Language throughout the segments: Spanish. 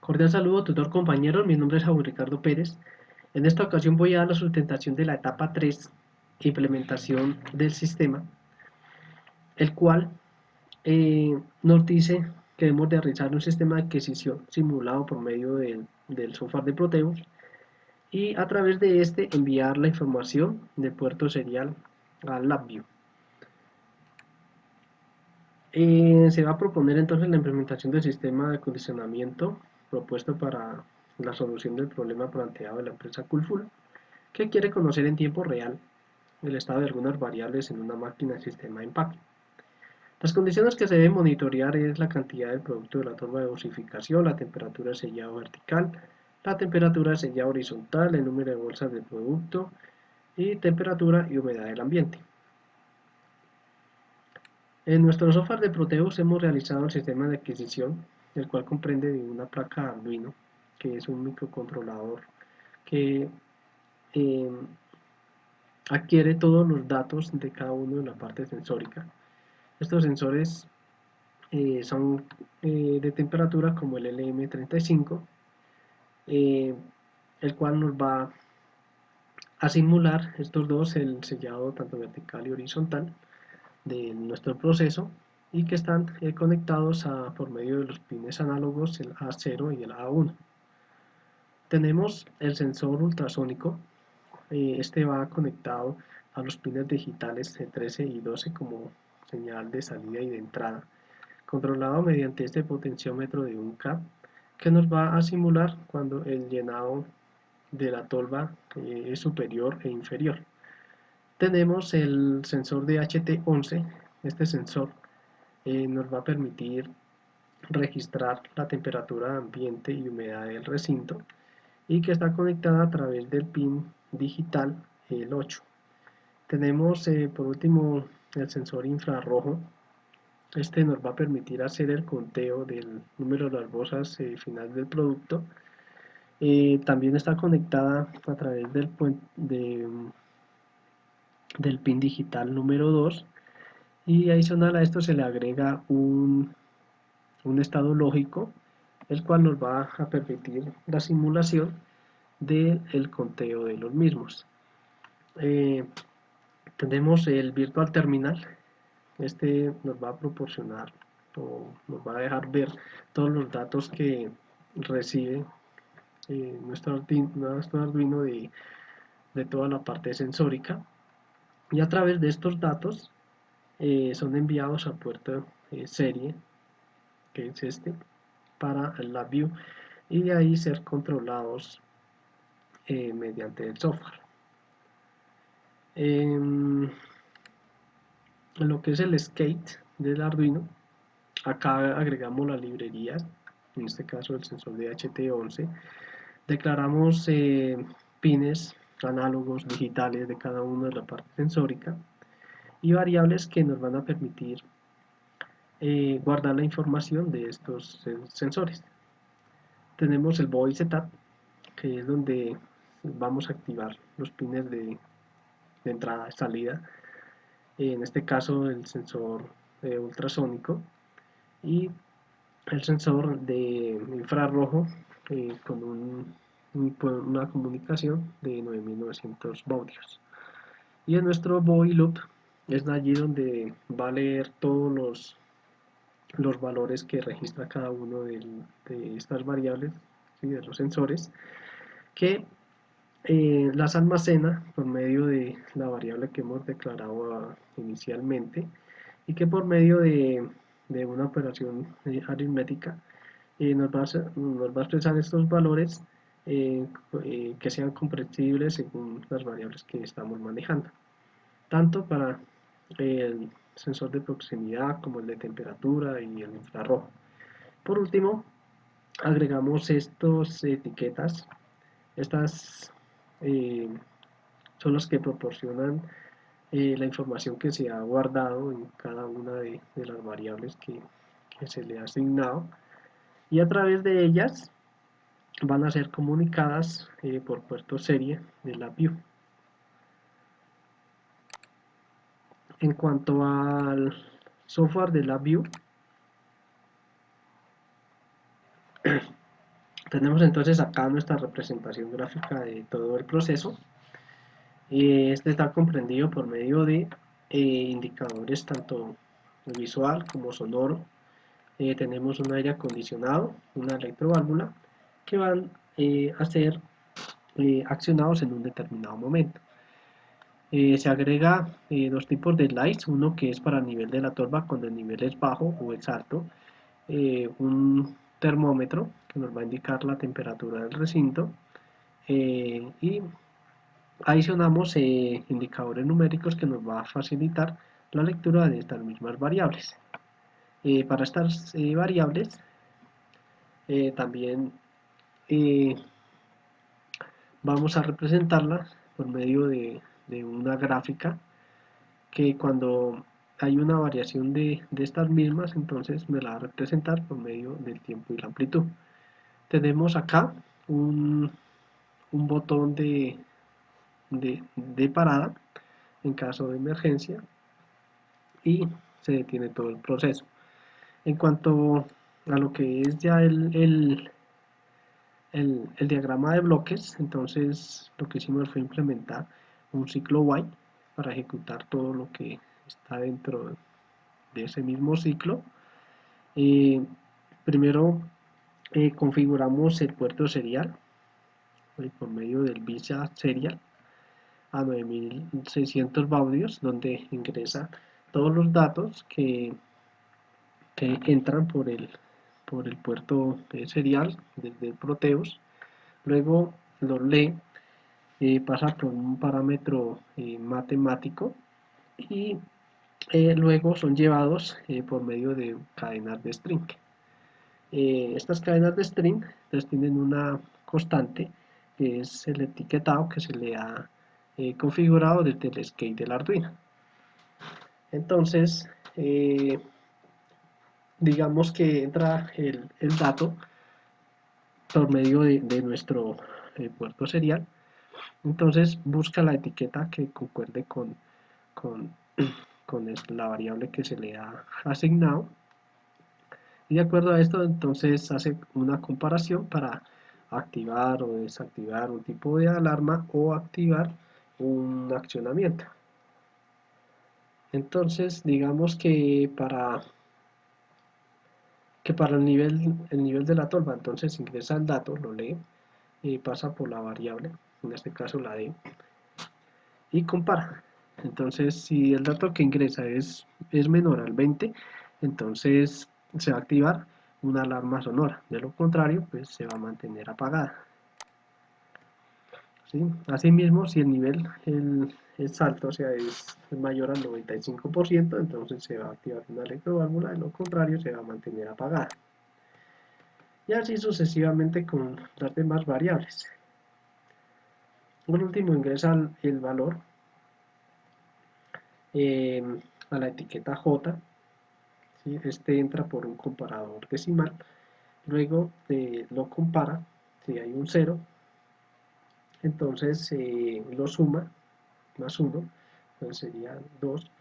Cordial saludo, tutor compañero. Mi nombre es Raúl Ricardo Pérez. En esta ocasión voy a dar la sustentación de la etapa 3, implementación del sistema, el cual nos dice que debemos de realizar un sistema de adquisición simulado por medio del software de Proteus y a través de este enviar la información de puerto serial al LabVIEW. Se va a proponer entonces la implementación del sistema de condicionamiento propuesto para la solución del problema planteado de la empresa Coolful, que quiere conocer en tiempo real el estado de algunas variables en una máquina de sistema de empaque. Las condiciones que se deben monitorear es la cantidad del producto de la torba de dosificación, la temperatura de sellado vertical, la temperatura de sellado horizontal, el número de bolsas del producto y temperatura y humedad del ambiente. En nuestro software de Proteus hemos realizado el sistema de adquisición, el cual comprende de una placa Arduino, que es un microcontrolador que eh, adquiere todos los datos de cada uno de la parte sensórica. Estos sensores son de temperatura como el LM35, el cual nos va a simular estos dos, el sellado tanto vertical y horizontal de nuestro proceso, y que están conectados por medio de los pines análogos, el A0 y el A1. Tenemos el sensor ultrasónico. Este va conectado a los pines digitales C13 y 12 como señal de salida y de entrada, controlado mediante este potenciómetro de 1K, que nos va a simular cuando el llenado de la tolva es superior e inferior. Tenemos el sensor de HT11. Este sensor nos va a permitir registrar la temperatura ambiente y humedad del recinto, y que está conectada a través del pin digital, el 8. Tenemos por último el sensor infrarrojo. Este nos va a permitir hacer el conteo del número de las bolsas final del producto. También está conectada a través del pin digital número 2, y adicional a esto se le agrega un estado lógico, el cual nos va a permitir la simulación del conteo de los mismos. Tenemos el Virtual Terminal. Este nos va a proporcionar o nos va a dejar ver todos los datos que recibe nuestro Arduino de toda la parte sensórica, y a través de estos datos son enviados a puerto serie, que es este, para el LabVIEW, y de ahí ser controlados mediante el software. En lo que es el skate del Arduino, acá agregamos las librerías, en este caso el sensor de HT11, declaramos pines análogos digitales de cada uno de la parte sensórica y variables que nos van a permitir guardar la información de estos sensores. Tenemos el Voice Setup, que es donde vamos a activar los pines de entrada y salida, en este caso el sensor ultrasónico y el sensor de infrarrojo con una comunicación de 9900 baudios. Y en nuestro body loop es allí donde va a leer todos los valores que registra cada uno de estas variables, ¿sí?, de los sensores, que las almacena por medio de la variable que hemos declarado inicialmente, y que por medio de una operación aritmética nos va a expresar estos valores que sean comprensibles según las variables que estamos manejando, tanto para el sensor de proximidad como el de temperatura y el infrarrojo. Por último, agregamos estas etiquetas. Estas eh, son las que proporcionan la información que se ha guardado en cada una de las variables que se le ha asignado, y a través de ellas van a ser comunicadas por puerto serie de LabVIEW. En cuanto al software de LabVIEW, Tenemos entonces acá nuestra representación gráfica de todo el proceso. Este está comprendido por medio de indicadores tanto visual como sonoro. Tenemos un aire acondicionado, una electroválvula, que van a ser accionados en un determinado momento. Se agrega dos tipos de slides, uno que es para el nivel de la torba cuando el nivel es bajo o es alto, un termómetro que nos va a indicar la temperatura del recinto, y adicionamos indicadores numéricos que nos va a facilitar la lectura de estas mismas variables. Para estas variables también vamos a representarlas por medio de una gráfica que cuando hay una variación de estas mismas, entonces me la va a representar por medio del tiempo y la amplitud. Tenemos acá un botón de parada en caso de emergencia y se detiene todo el proceso. En cuanto a lo que es ya el diagrama de bloques, entonces lo que hicimos fue implementar un ciclo while para ejecutar todo lo que está dentro de ese mismo ciclo. Primero configuramos el puerto serial por medio del VISA serial a 9600 baudios, donde ingresa todos los datos que entran por el puerto serial desde el Proteus. Luego los lee, pasa por un parámetro matemático y luego son llevados por medio de cadenas de string. Estas cadenas de string entonces tienen una constante que es el etiquetado que se le ha configurado desde el skate del Arduino. Entonces, digamos que entra el dato por medio de nuestro puerto serial. Entonces busca la etiqueta que concuerde con, con la variable que se le ha asignado. Y de acuerdo a esto, entonces hace una comparación para activar o desactivar un tipo de alarma o activar un accionamiento. Entonces, digamos que para el nivel de la tolva, entonces ingresa el dato, lo lee, y pasa por la variable, en este caso la D, y compara. Entonces, si el dato que ingresa es menor al 20, entonces se va a activar una alarma sonora. De lo contrario, pues se va a mantener apagada. ¿Sí? Asimismo, si el nivel es alto, o sea, es mayor al 95%, entonces se va a activar una electroválvula, de lo contrario, se va a mantener apagada. Y así sucesivamente con las demás variables. Por último, ingresa el valor a la etiqueta J. ¿Sí? Este entra por un comparador decimal, luego lo compara, si hay un 0, entonces lo suma, más 1, entonces sería 2,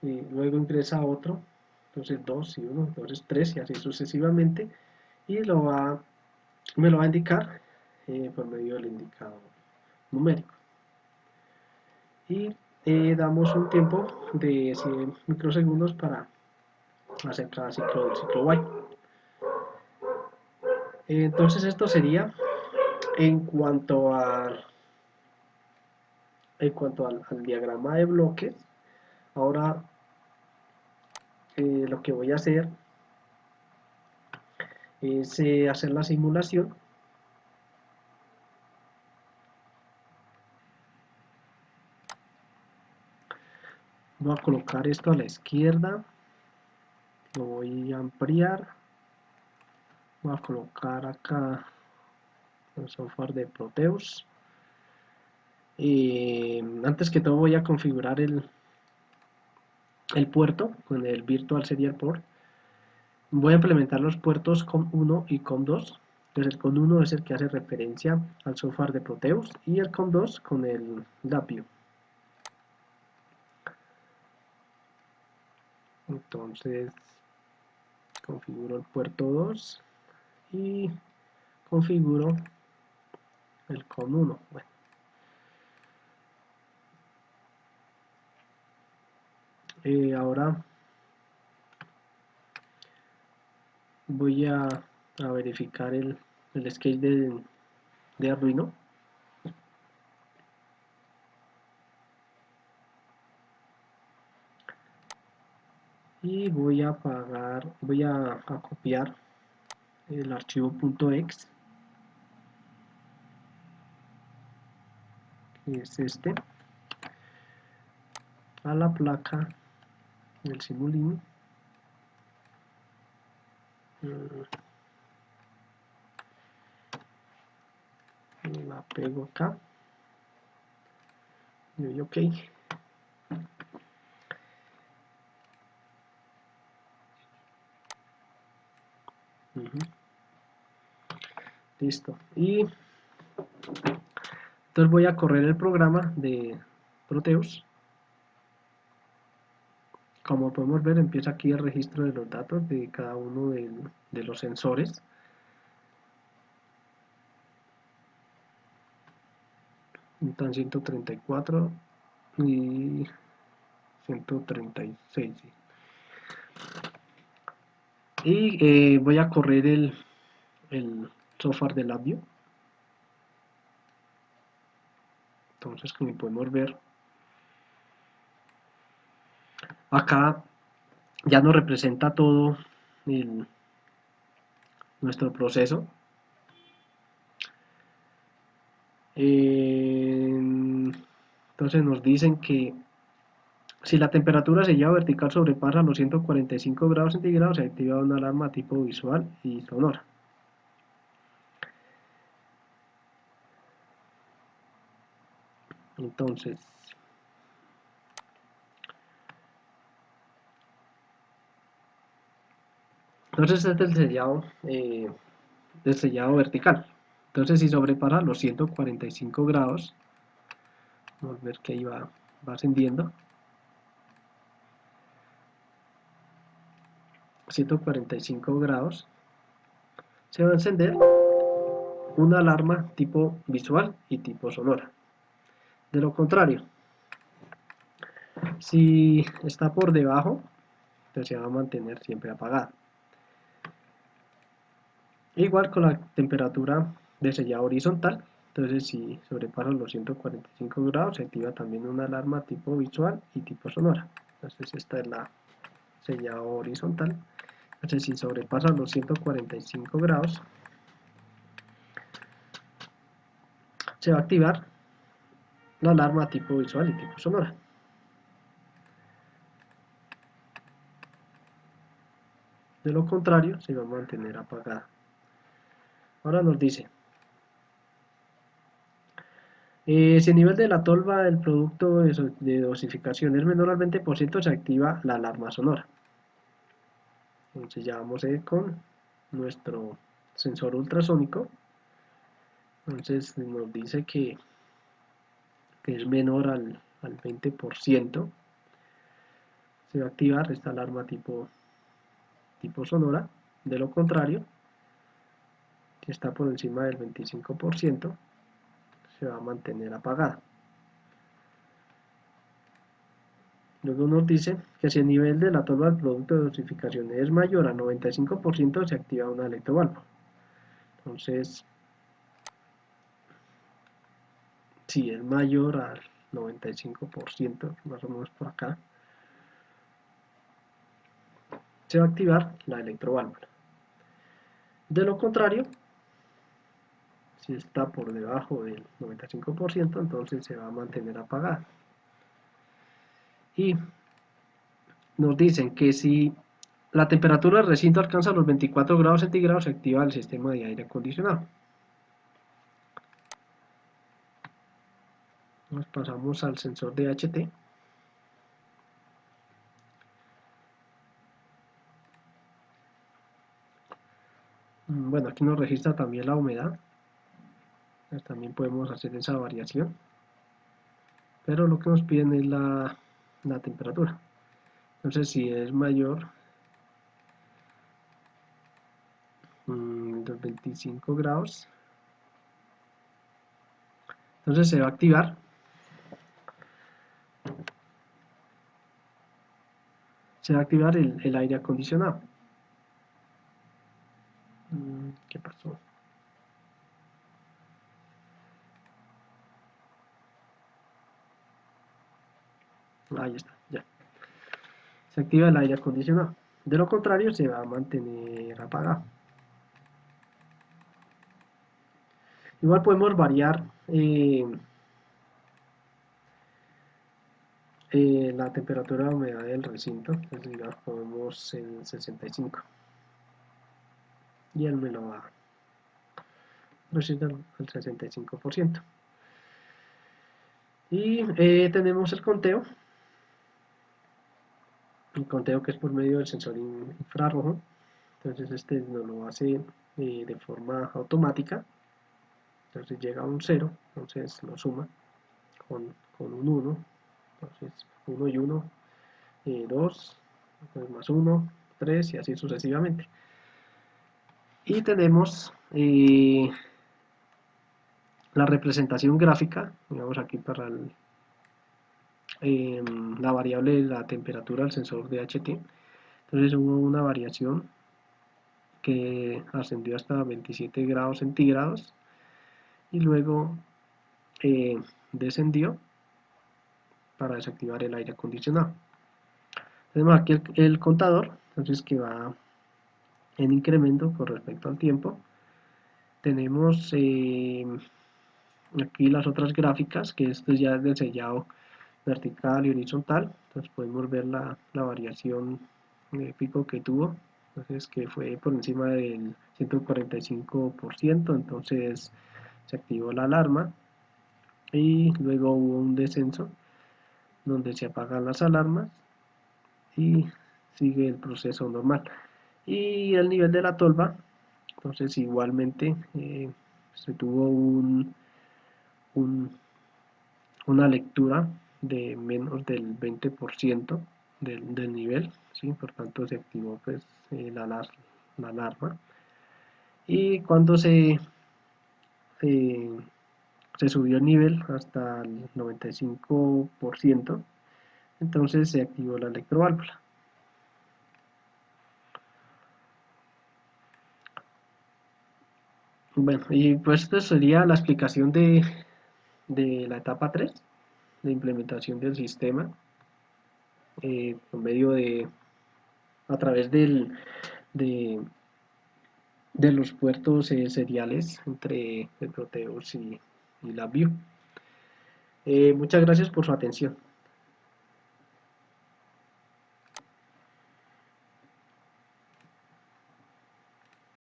y luego ingresa otro, entonces 2 y 1, entonces 3 y así sucesivamente, y me lo va a indicar por medio del indicador numérico. Y damos un tiempo de 100 microsegundos para hacer cada ciclo while. Entonces esto sería en cuanto al diagrama de bloques. Ahora lo que voy a hacer es hacer la simulación. Voy a colocar esto a la izquierda, lo voy a ampliar, voy a colocar acá el software de Proteus. Antes que todo voy a configurar el puerto con el Virtual Serial Port. Voy a implementar los puertos COM1 y COM2. Entonces el COM1 es el que hace referencia al software de Proteus y el COM2 con el LabVIEW. Entonces configuro el puerto 2 y configuro el COM 1. Bueno, ahora voy a verificar el sketch de Arduino. Y voy a copiar el archivo .exe, que es este, a la placa del Simulink. La pego acá y doy OK. Listo. Y entonces voy a correr el programa de Proteus. Como podemos ver, empieza aquí el registro de los datos de cada uno de los sensores. Están 134 y 136. ¿Sí? Y voy a correr el software de LabVIEW. Entonces, como podemos ver, acá ya nos representa todo nuestro proceso. Entonces nos dicen que si la temperatura sellado vertical sobrepasa los 145 grados centígrados, se activa una alarma tipo visual y sonora. Entonces, este es el sellado vertical. Entonces, si sobrepasa los 145 grados, vamos a ver que ahí va ascendiendo. 145 grados, se va a encender una alarma tipo visual y tipo sonora. De lo contrario, si está por debajo, entonces se va a mantener siempre apagada. Igual con la temperatura de sellado horizontal, entonces si sobrepasa los 145 grados se activa también una alarma tipo visual y tipo sonora. Entonces esta es la sellado horizontal. Entonces si sobrepasa los 145 grados se va a activar la alarma tipo visual y tipo sonora. De lo contrario se va a mantener apagada. Ahora nos dice, si el nivel de la tolva del producto de dosificación es menor al 20%, se activa la alarma sonora. Entonces ya vamos a ir con nuestro sensor ultrasónico. Entonces nos dice que es menor al 20%. Se va a activar esta alarma tipo sonora. De lo contrario, si está por encima del 25%, se va a mantener apagada. Luego nos dice que si el nivel de la tolva del producto de dosificación es mayor al 95%, se activa una electroválvula. Entonces, si es mayor al 95%, más o menos por acá, se va a activar la electroválvula. De lo contrario, si está por debajo del 95%, entonces se va a mantener apagada. Y nos dicen que si la temperatura del recinto alcanza los 24 grados centígrados, se activa el sistema de aire acondicionado. Nos pasamos al sensor de HT. Bueno, aquí nos registra también la humedad. Pues también podemos hacer esa variación. Pero lo que nos piden es la temperatura. Entonces, si es mayor, entonces 25 grados. Entonces se va a activar. Se va a activar el aire acondicionado. ¿Qué pasó? Ahí está, ya. Se activa el aire acondicionado. De lo contrario, se va a mantener apagado. Igual podemos variar la temperatura de humedad del recinto. Entonces, digamos, ponemos en 65. Y él me lo va a reducir al 65%. Y tenemos el conteo que es por medio del sensor infrarrojo. Entonces este nos lo hace de forma automática. Entonces llega a un 0, entonces lo suma con un 1, entonces 1 y 1, 2, más 1, 3 y así sucesivamente. Y tenemos la representación gráfica, digamos aquí para la variable de la temperatura del sensor de HT. Entonces hubo una variación que ascendió hasta 27 grados centígrados y luego descendió para desactivar el aire acondicionado. Tenemos aquí el contador, entonces que va en incremento con respecto al tiempo. Tenemos aquí las otras gráficas, que esto ya es de sellado vertical y horizontal. Entonces podemos ver la variación de pico que tuvo, entonces que fue por encima del 145%, entonces se activó la alarma y luego hubo un descenso donde se apagan las alarmas y sigue el proceso normal. Y el nivel de la tolva, entonces igualmente se tuvo una lectura de menos del 20% del nivel, ¿sí? Por tanto se activó pues, la alarma. Y cuando eh, se subió el nivel hasta el 95%, entonces se activó la electroválvula. Bueno, y pues esta sería la explicación de la etapa 3 de implementación del sistema por medio a través de los puertos seriales entre el Proteus y la View. Muchas gracias por su atención.